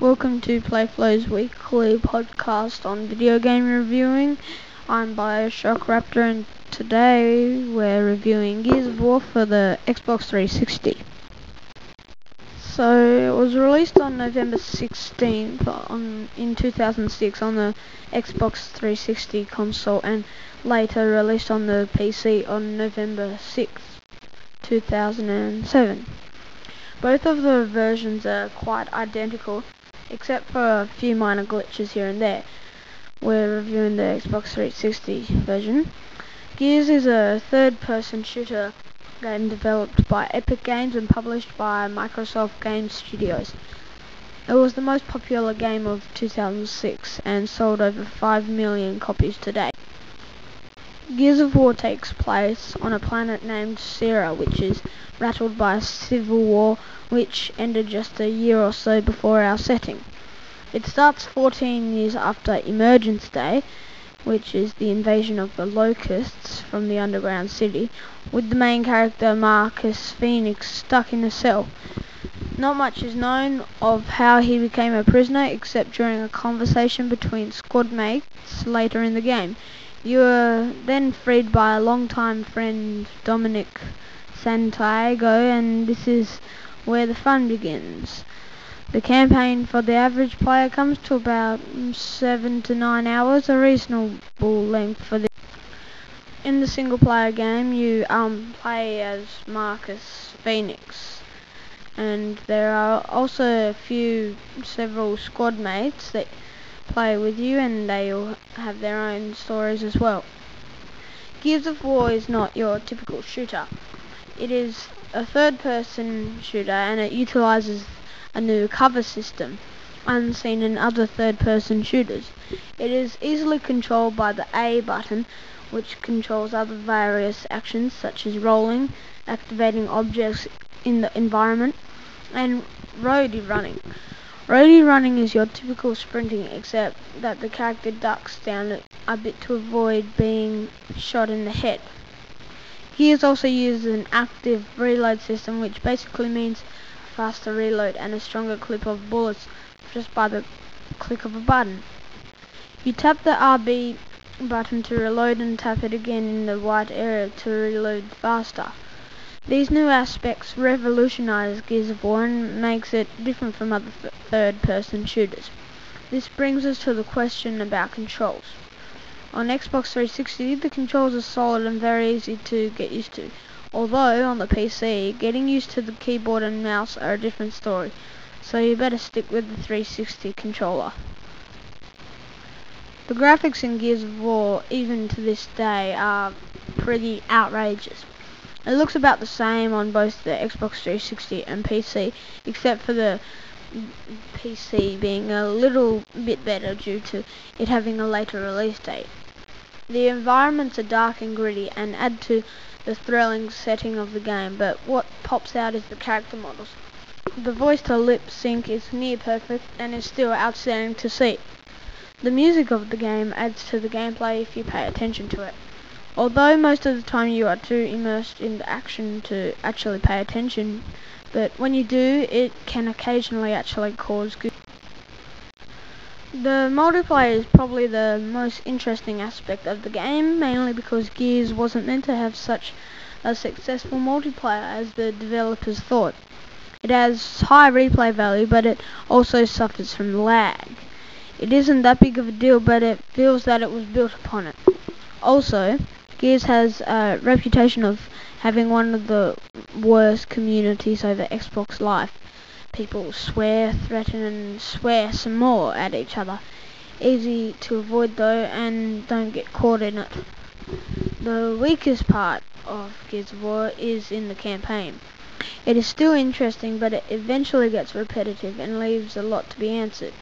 Welcome to Playflow's weekly podcast on video game reviewing. I'm Bioshock Raptor and today we're reviewing Gears of War for the Xbox 360. So it was released on November 16th in 2006 on the Xbox 360 console and later released on the PC on November 6th, 2007. Both of the versions are quite identical, except for a few minor glitches here and there. We're reviewing the Xbox 360 version. Gears is a third-person shooter game developed by Epic Games and published by Microsoft Game Studios. It was the most popular game of 2006 and sold over 5 million copies to date. Gears of War takes place on a planet named Sierra, which is rattled by a civil war which ended just a year or so before our setting. It starts 14 years after Emergence Day, which is the invasion of the Locusts from the underground city, with the main character Marcus Phoenix stuck in a cell. Not much is known of how he became a prisoner except during a conversation between squad mates later in the game. You are then freed by a longtime friend Dominic Santiago, and this is where the fun begins. The campaign for the average player comes to about 7 to 9 hours, a reasonable length for this. In the single player game you play as Marcus Phoenix, and there are also several squad mates that play with you, and they all have their own stories as well. Gears of War is not your typical shooter. It is a third-person shooter, and it utilizes a new cover system unseen in other third-person shooters. It is easily controlled by the A button, which controls other various actions such as rolling, activating objects in the environment, and roadie running. Roadie running is your typical sprinting, except that the character ducks down a bit to avoid being shot in the head. Gears also uses an active reload system, which basically means a faster reload and a stronger clip of bullets just by the click of a button. You tap the RB button to reload and tap it again in the white area to reload faster. These new aspects revolutionize Gears of War and makes it different from other third-person shooters. This brings us to the question about controls. On Xbox 360, the controls are solid and very easy to get used to, although on the PC, getting used to the keyboard and mouse are a different story, so you better stick with the 360 controller. The graphics in Gears of War, even to this day, are pretty outrageous. It looks about the same on both the Xbox 360 and PC, except for the PC being a little bit better due to it having a later release date. The environments are dark and gritty and add to the thrilling setting of the game, but what pops out is the character models. The voice to lip sync is near perfect and is still outstanding to see. The music of the game adds to the gameplay if you pay attention to it, although most of the time you are too immersed in the action to actually pay attention, but when you do, it can occasionally actually cause good. The multiplayer is probably the most interesting aspect of the game, mainly because Gears wasn't meant to have such a successful multiplayer as the developers thought. It has high replay value, but it also suffers from lag. It isn't that big of a deal, but it feels that it was built upon it. Also, Gears has a reputation of having one of the worst communities over Xbox Live. People swear, threaten and swear some more at each other. Easy to avoid though, and don't get caught in it. The weakest part of Gears of War is in the campaign. It is still interesting, but it eventually gets repetitive and leaves a lot to be answered.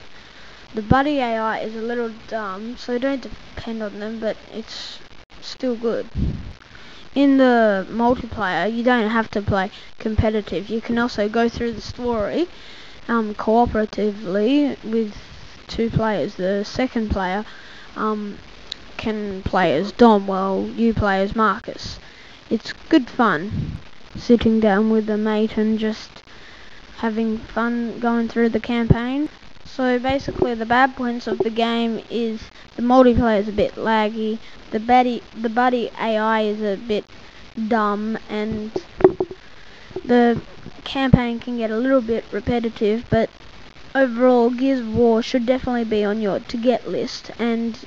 The buddy AI is a little dumb, so don't depend on them, but it's still good. In the multiplayer, you don't have to play competitive. You can also go through the story cooperatively with two players. The second player can play as Dom while you play as Marcus. It's good fun sitting down with a mate and just having fun going through the campaign. So basically the bad points of the game is the multiplayer is a bit laggy, the buddy AI is a bit dumb, and the campaign can get a little bit repetitive, but overall Gears of War should definitely be on your to get list, and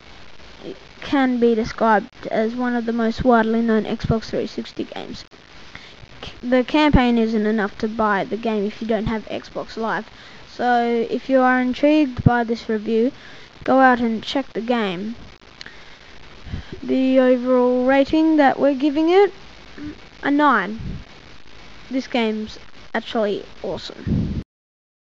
it can be described as one of the most widely known Xbox 360 games. The campaign isn't enough to buy the game if you don't have Xbox Live, so if you are intrigued by this review, go out and check the game. The overall rating that we're giving it, a 9. This game's actually awesome.